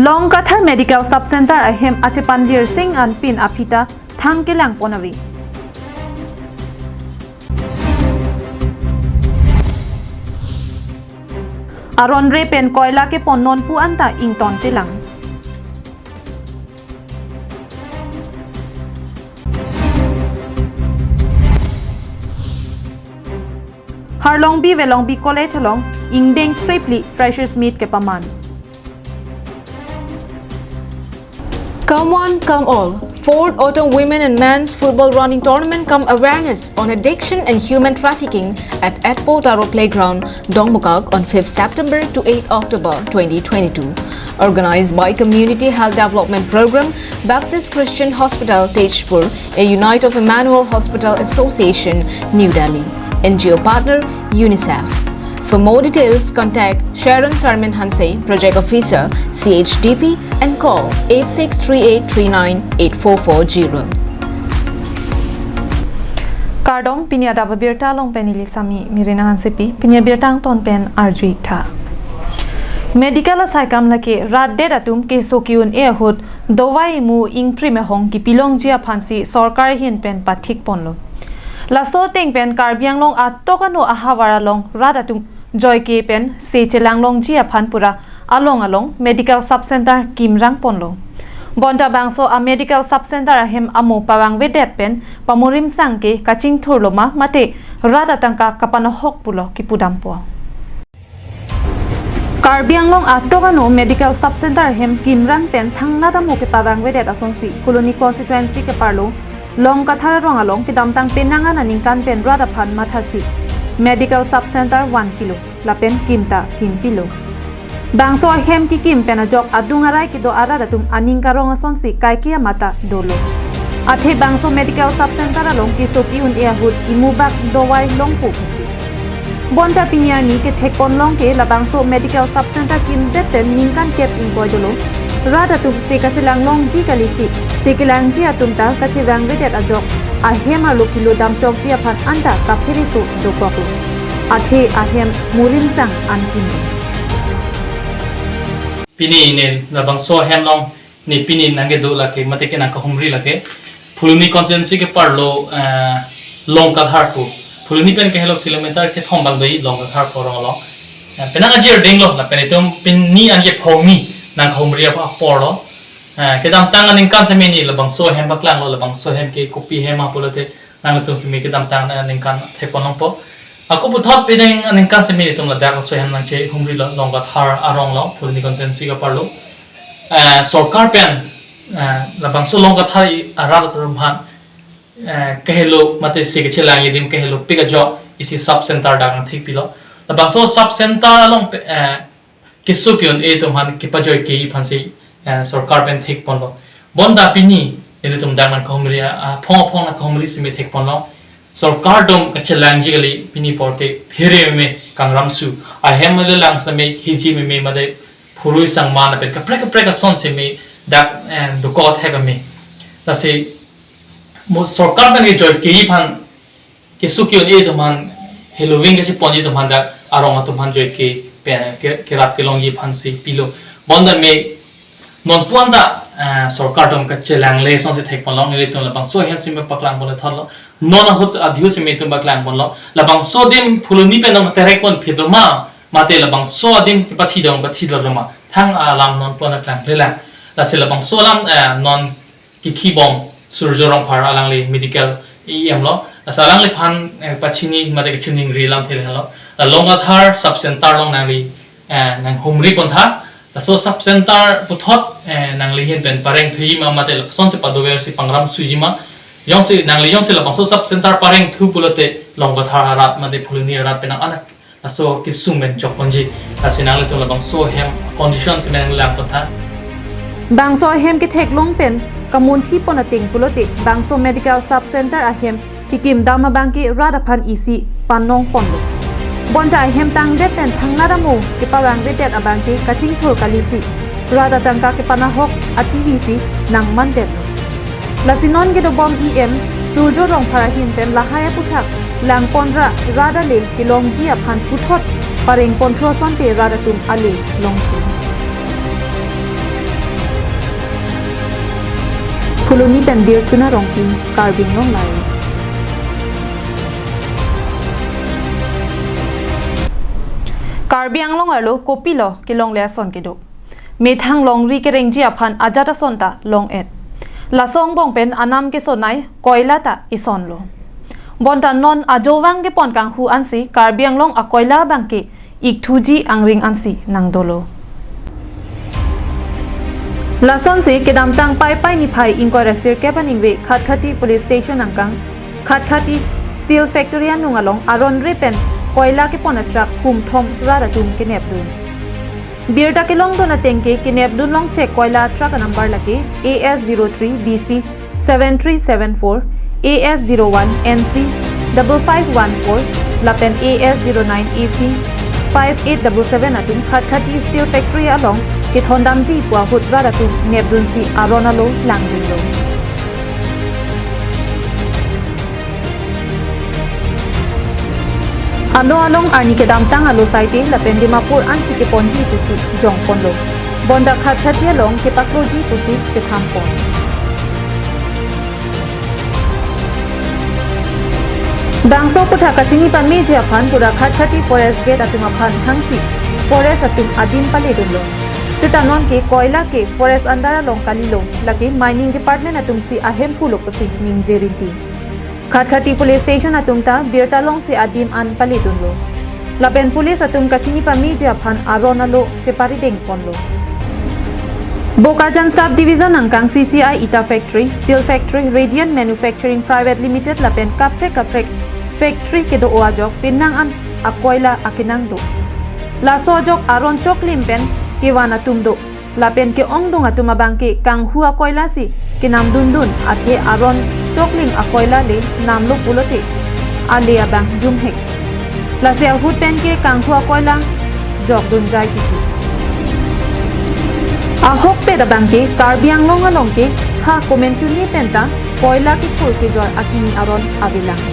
Long Qatar Medical Sub Center ahem achepandir sing an pin apita thang kelang ponawi. Aron re pen koila ke ponnon pu anta ington telang. Harlong bi velong bi college long ingdeng tripli freshers meet ke paman. Come one, come all. Fourth Autumn Women and Men's Football Running Tournament come awareness on addiction and human trafficking at Adap Playground, Dongmukak on 5th September to 8 October 2022. Organized by Community Health Development Program, Baptist Christian Hospital, Tejpur, a Unite of Emmanuel Hospital Association, New Delhi. NGO partner, UNICEF. For more details, contact Sharon Sarmin Hanse, Project Officer, CHDP, and call 8638398440. Kardong pinya Adap Abirta long penili sami mirina Hansepi pinya Abirtang ton pen arjui tha. Medical saikam lake rat de datum ke sokiun ehut dowai mu ingpri me hong ki pilong jia phansi sarkar hin pen pathik ponlo. Laso teng pen karbiang long atokano ahawara long radatum joy ke pen se chelang long jia phanpura along medical sub center kimrang ponlo. Bonda bangso a medical sub center ahem amo pawang vedet pen pamurim sangke kaching thurloma mate radatangka kapana hok pulo kipudampo. Karbiang long atokano medical sub center ahem kimrang pen thangnada mo ke pawang vedet asonsi koloni constituency ke parlo Long Qatar rong along kidam tang penangan aning kan pen rada phan mathasi medical sub center 1 kilo la pen kimta kim pilo bangso hem ki kim pen ajok adungarai ki do arada tum aning karong ason si kai kia mata dolo athe bangso medical sub center along ki soki un e hut imubak dowai long pu pasi bonta pinya ni ke thekon long ke la bangso medical sub center kim de pen ningkan kep in boy dolo rada tum se kachelang long ji kalisi sekilang ji atumta kachewang vedet ajok ahem alu kilo dam chok ji aphan anda kaphiri su dokwaku athe ahem murim sang anpin pini ne labang so hem long ni pini nange do lake mate ke na ka humri lake phuluni constituency ke parlo long Qatar pu phuluni pen ke hello kilometer ke thombal dei long Qatar ko rolo penanga jer denglo la penetum pin ni ange phomi nang humri apa porlo kedam tangan ingkan semeni labang so hem baklang lo labang so hem ke kopi hem apolote nang tum semi kedam tangan ingkan theponong po aku buthot pineng ingkan semeni tum la dak so hem nang che humri lo long Qatar arong lo phulni consensi ka parlo sarkar pen labang so long Qatar arad rum han kahelo mate se ke chelang yedim kahelo piga job isi sub center dang thik pilo labang so sub center along kisukyon e tum han kipajoy ke phansi sarkar pen thik ponlo bonda pini ele tum dang man khomria phong na khomri simi thik ponlo sarkar dom kachelang jigali pini porte phere me kangramsu a hemale lang same hiji me made phului sang man pen ka preka son simi dak and the god have me ta se mo sarkar pen ge joy ke phan kisukyon e tum han heloving ge poni tum han da arong tum han joy ke ke rat ke long yi phan si pilo bonda me non puanda sarkar dom ka chelang le son se thek ponlo ni le ton labang so hem sim paklang bon thalo non hot adhiu sim tum baklang bonlo labang so dim phuluni pe nong terek pon phidoma mate labang so dim ki pathi dong pathi doma thang alam non pon klang lela la se labang so lam non ki khibom surjorong phar alang le medical em lo asalang le phan pachini mate ki chuning ri lam thel halo long Qatar sub center long nang li nang humri pon tha so sub center puthot nang li hin pen pareng thui ma mate son se padover si pangram suijima yong se nang li yong se la so sub center pareng thu pulote long Qatar rat mate phuluni rat pen anak so kisumen chokonji asinang le to la so hem conditions men la patha bangso hem ki thek long pen kamun thi pona ting pulote bangso medical sub center ahem kikim dama bangki radaphan isi panong ponlo bonta hem tang de pen thangnara mo ke pawang vedet abangki kaching thur kalisi rada tangka ke panahok ativisi nang mandet lasinon ge do bom em surjo rong pharahin pen lahaya puthak lang ponra rada le kilong ji aphan puthot pareng ponthro son te rada tum ale long chi phuluni pen dir chuna rongpi karbing long lai Karbi Anglong arlo kopilo kilong le son kido methang long ri ke rengji aphan ajata sonta long et lasong bong pen anam ke sonai koila ta ison lo bonta non ajowang ke pon kang hu ansi Karbi Anglong a koila bangke ik thuji angring ansi nangdolo Lason se kedam tang pai pai ni phai inquiry sir ke paningwe khatkhati police station angkang khatkhati steel factory anung along aron repen koila ke pona truck hum thom rara tum ke nep dun birta ke long dona tengke ke nep dun long check koila truck number lake AS03 BC 7374 AS01 NC 5514 lapen AS09 AC 5877 atum khatkhati steel factory along ke thondamji pwa hut rara tum nep dun si aronalo langdin lo Ano along arni ke damtang alo saite la pendimapur ansi ke ponji pusi jong ponlo bonda khathatia long ke pakloji pusi chetham pon Bangso putha kachini pan meje aphan pura khathati forest gate atum aphan thangsi forest atum adim pale dunlo sitanon ke koila ke forest andara long kalilo lake mining department atum si ahem phulo pusi ningjerinti Khatkhati police station atumta Abirta long si adim an pali dunlo lapen police atum kachini pami je aphan aronalo chepari deng ponlo Bokajan sub division angkang CCI Ita factory steel factory Radiant Manufacturing Private Limited lapen kaprek factory kedo oajok pinang an akoila akinang do la sojok aron chok limpen kewana tumdo lapen ke ongdong atuma bangke kang hua koila si kinam dundun athe aron chokling akoila le namlo pulote alia bang jumhek la se hut pen ke kang hua koila jok dun jai ki a hok pe da bangke Karbi Anglong along ke ha komentu ni penta koila ki phur ke jor akini aron abilang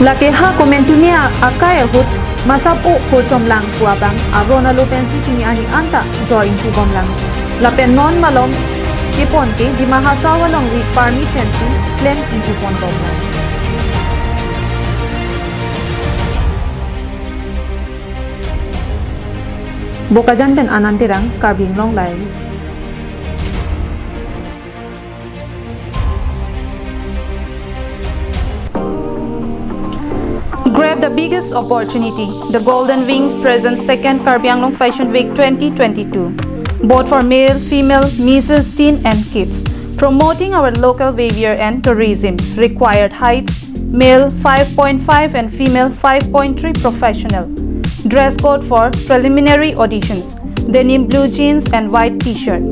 la ke ha komentu ni akai hut masap o phur chomlang kuabang arona lo pensi kini ani anta join ku bomlang la pen non malom ke pon ke di mahasawa long wi parmi pensi claim into pon bomlang bokajan pen anantirang Karbi Anglong lai Grab the biggest opportunity. The Golden Wings presents second Karbi Anglong Fashion Week 2022. Both for male, female, misses, teen and kids. Promoting our local behavior and tourism. Required height, male 5.5 and female 5.3 professional. Dress code for preliminary auditions. Denim blue jeans and white t-shirt.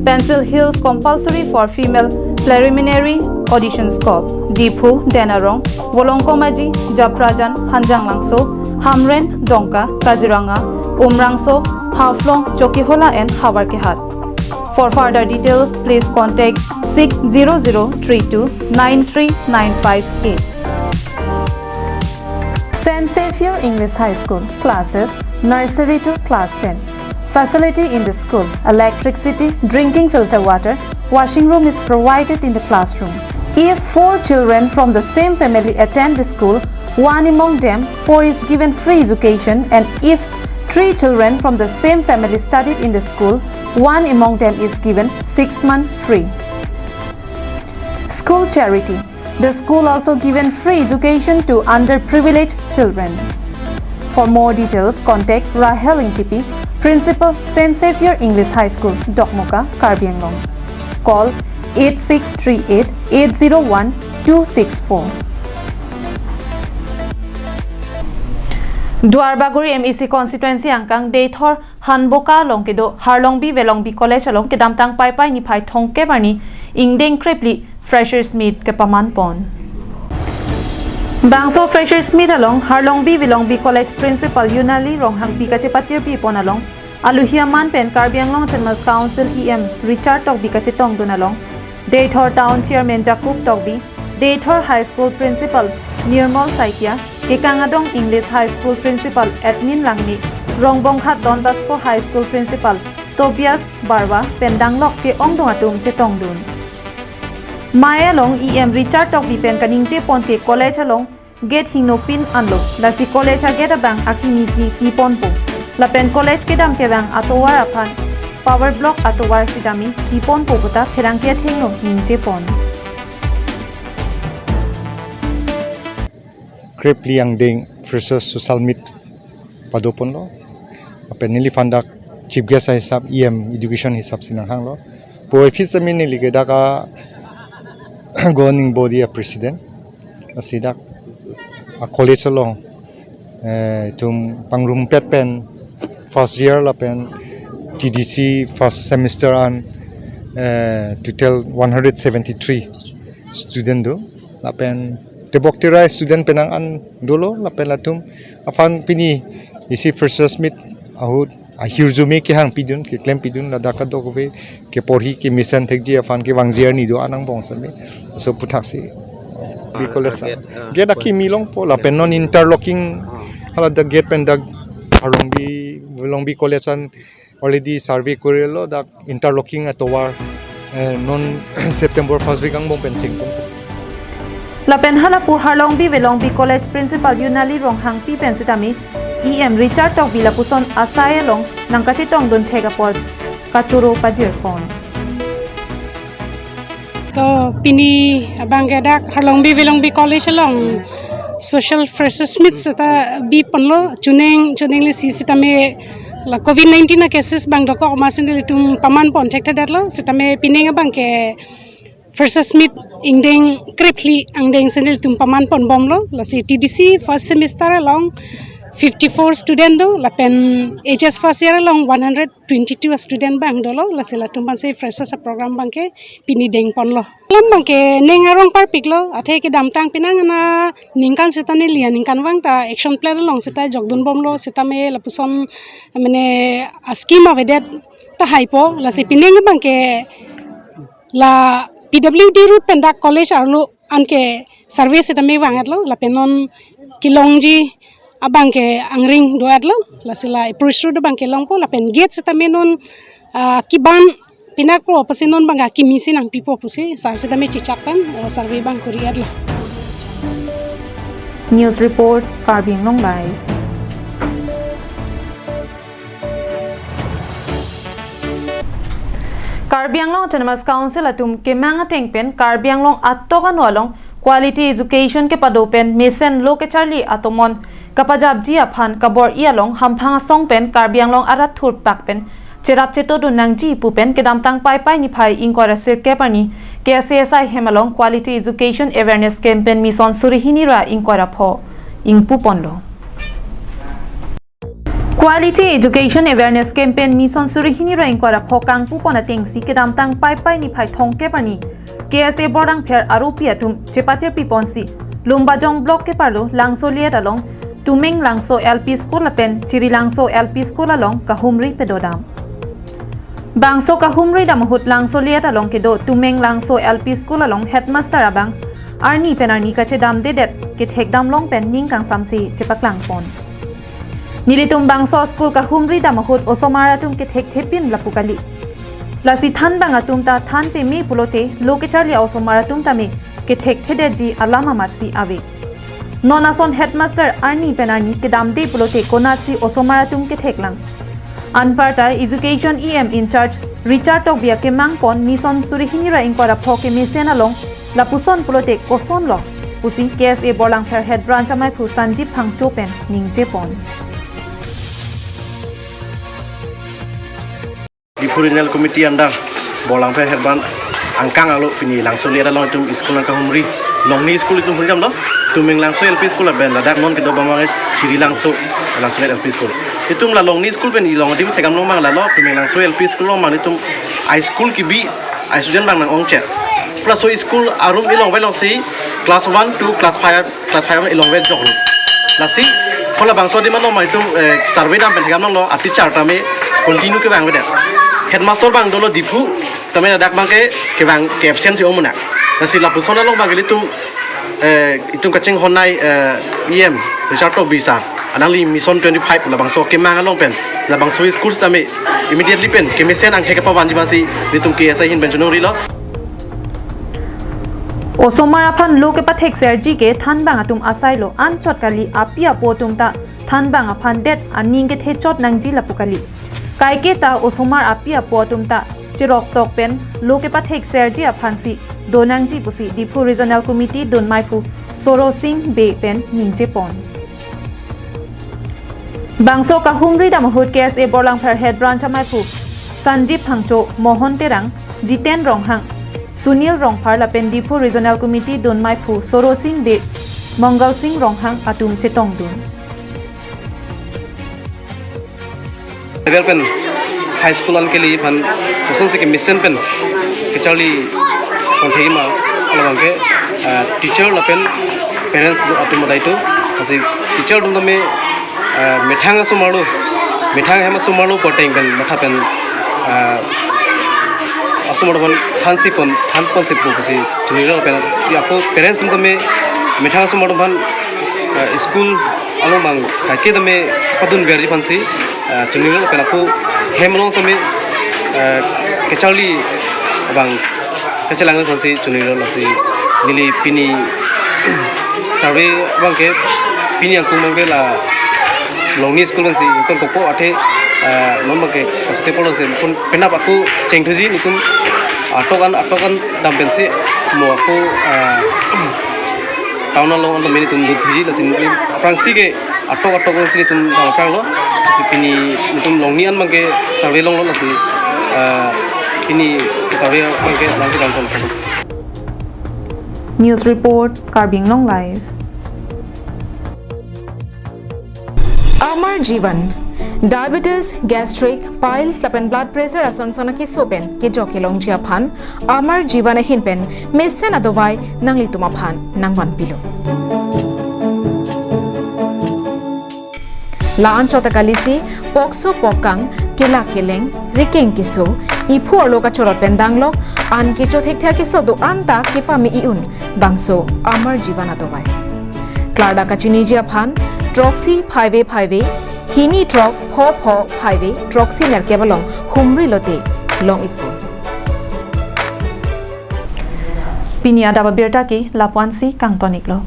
Pencil heels compulsory for female preliminary auditions call. Diphu, Denarong, Wolongkomaji, Japrajan, Hanjanglangso, Hamren, Donka, Kaziranga, Umrangso, Haflong, Chokihola and Hawarkehat. For further details, please contact 60032939588. St. Xavier English High School classes nursery to class 10. Facility in the school, electricity, drinking filter water, washing room is provided in the classroom. If 4 children from the same family attend the school, one among them 4 is given free education, and if 3 children from the same family studied in the school, one among them is given 6 months free. School charity. The school also given free education to underprivileged children. For more details, contact Rahel Intipi, Principal St. Xavier English High School, Dokmoka, Karbi Anglong. Call 8638-801-264. Duarbaguri MEC constituency angkang Deitor Hanboka longkedo Harlongbi Velongbi College along kedamtang pai ni pai thongke barni ingdeng krepli freshers meet ke paman pon. Bangso freshers meet along Harlongbi Velongbi College principal Yunali Ronghang Pikache Patir Pi pon along Aluhiaman pen Karbi Anglong Chenmas Council EM Richard Tok Bikache Tong dun along Deitor Town Chairman Jakub Tokbi, Deitor High School Principal Nirmal Saikia, Kekangadong English High School Principal Admin Langni, Rongbongkhat Don Bosco High School Principal Tobias Barwa pendang lok ke ong dong atum che tong dun Maya long EM Richard tok bi pen kaning je pon ke college along get hingno pin anlo la si college a get abang akimisi ipon po la pen college ke dam ke bang atowar aphan power block atowar sidami ipon po buta pherang ke thengno ningje pon Krip liang ding versus social meet padopon lo pen nili fandak chief guest hisab EM education hisab sinang hang lo po office min nili ke daka governing body a president asidak a college along tum pangrum pet pen first year la pen TDC first semester on total 173 student do la pen tebok tirai student penang an dolo la pen latum afan pini isi first meet ahut ahirzume ki hang pidun ki claim pidun la daka dokove ke porhi ki mission thekji afan ki wangziar ni do anang bong same so putaksi bi college get aki milong po la pen non interlocking hala the gate pen dag long bi college an already survey korelo da interlocking atowar non September first week ang bong pen ching la pen hala pu harlong bi velong bi college principal Yunali rong hang pi pen sitami EM Richard tok bila puson asaya long nang kachitong dun thega pod kachuro pajir pon to pini abanggedak harlong bi college long social versus myths ta bi panlo chuning li si sitame la covid-19 na cases bang doko masin tum paman pon thekta datlo sitame pining abang ke versus myth ingdeng kripli angdeng sendil tum paman pon bomlo la si TDC first semester long 54 student do la pen HS first year long 122 student bang dolo la sila tumban se freshers program bang ke pini deng pon lo lam bang ke nengarong par piklo athe ke damtang pinang na ningkan setane lian ningkan wang ta action plan long seta jogdun bom lo seta me la puson mane schema vedet ta hypo la se pining bang ke la PWD route pendak college arlo anke survey seta me wangat lo la penon kilongji abang ke angring doat lo la sila prustru do bang ke long po la pen gate seta menon kiban pinak pro pasinon bang ki misin ang pipo pusi sar seta me chichakan survey bang kuriat lo News report Karbing Long Live Karbiang Long Autonomous Council atum kemang tengpen Karbiang Long attoka nualong quality education ke padopen mesen lo ke charli atomon kapajab ji aphan kabor ialong hamphang songpen Karbiang Long arat thur pakpen cherap cheto do nangji pupen kedam tang pai pai ni phai inkora sir kepani KSSI hemalong quality education awareness campaign mission surihini ra inkora pho ingpu ponlo Quality Education Awareness Campaign Mission Surihini ra inkora pho kangpu pona tengsi kedam tang pai pai ni phai thongke pani KSA Bordang Fair Arupia tum chepache piponsi Lumbajong block ke parlo Langsolia along Tumeng Langso LP School apen Chiri Langso LP School along Kahumri pedodam Bangso Kahumri damhut Langsolia along kedo Tumeng Langso LP School along Headmaster abang Arni penarni kache dam dedet ke thekdam long pen ning kang samsi chepaklang pon Nilitum Bangso School Kahumri damhut osomaratum ke thek thepin lapukali Lasi than bangatum ta than pe mi pulote loke charli osomaratum tame ke thek thedeji alama matsi ave Nonason headmaster Arni penani ke damde pulote konatsi osomaratum ke theklang Anparta education EM in charge Richard Tobia ke mangpon mission surihini ra inkora phoke mesen along lapuson pulote koson lo pusi KSA Borlang Fair head branch amai phu Sanjip Phangchopen ningje pon Dipurinal Committee under Bolang Fair Herban Angkang alo fini langsung dia dalam itu sekolah Kahumri long ni school itu punya dah tumeng langsung LP school ben ladak non kita bawa ciri langsung LP school itu lah long ni school ben long tim tegam long bang lalu tumeng langsung LP school long mang itu high school kibi high student bang nang ongcet plus so school arum ilong belong si class 1 to class 5 ilong ben jong lasi kalau bang so di mana mang itu survey dam ben tegam long lo arti chart kami continue ke bang beda Headmaster bang dolo dipu, tapi ada bang ke bang ke absen si omuna. Nasi lapu sona long bang itu kacing honai EM Richard bisa. anang li mission 25 labang so kemang along pen labang so school tame immediately pen kemesen ang theke pawan jibasi litum ke asa hin benchonong ri lo Osomar aphan loke pathek serji ke thanbang atum asailo an chotkali apia potumta thanbang aphan det aning ke the chot nangji lapukali kaike ta osomar apia potumta chirok tok pen loke pathek serji aphansi donangji pusi Dipu Regional Committee don maipu Soro Singh be pen ningje pon bangso ka humri da mahut KSA borlang phar head branch maipu Sanjip Hangcho Mohon Terang Jiten Ronghang Sunil Rongphar lapen Dipu Regional Committee don maipu Soro Singh be Mongal Singh Ronghang atum chetong dun level pen high school an ke liye pan sosan se ke mission pen ke charli kon thegi ma alawang ke teacher lapen parents atum dai to asi teacher dum me methang sumalu methang hema sumalu poteng pen matha pen asumodon fancy pon than concept ko si tuniro pen yapo parents dum me methang sumodon ban school alomang kake dum me padun berji fancy tuniro pen aku hemlong sami kecali bang kecelangan fancy tuniro nasi nili pini sabe bang ke pini aku mangke la longni school fancy ton kopo ate nomor ke sate polo se pun penap aku cengtuji nikum atokan dam pensi mo aku tahun lalu untuk meni tum tuji la sin prangsi ke atok sini tum tang lo si pini tum longian mangke sabe long lo la si pini sabe mangke langsung kan kon News Report Karbing Long Live Amar Jivan Diabetes, gastric, piles, lapen blood pressure ason sona ki sopen ki jokilong jia phan Amar Jivan hin pen mesen adowai nangli tuma phan nangwan pilo Laan chota kalisi pokso pokang kela keleng rikeng kiso ipu aloka chorot pendang lok an ki chothek thya kiso do anta ki pami iun bangso Amar Jivan adowai Klarda kachini jia phan Troxy 5A Hini drop ho highway Troxy nerkebalong humri lote long ikpo Pini Adap Abirta ki Lapuansi Kangtoniklo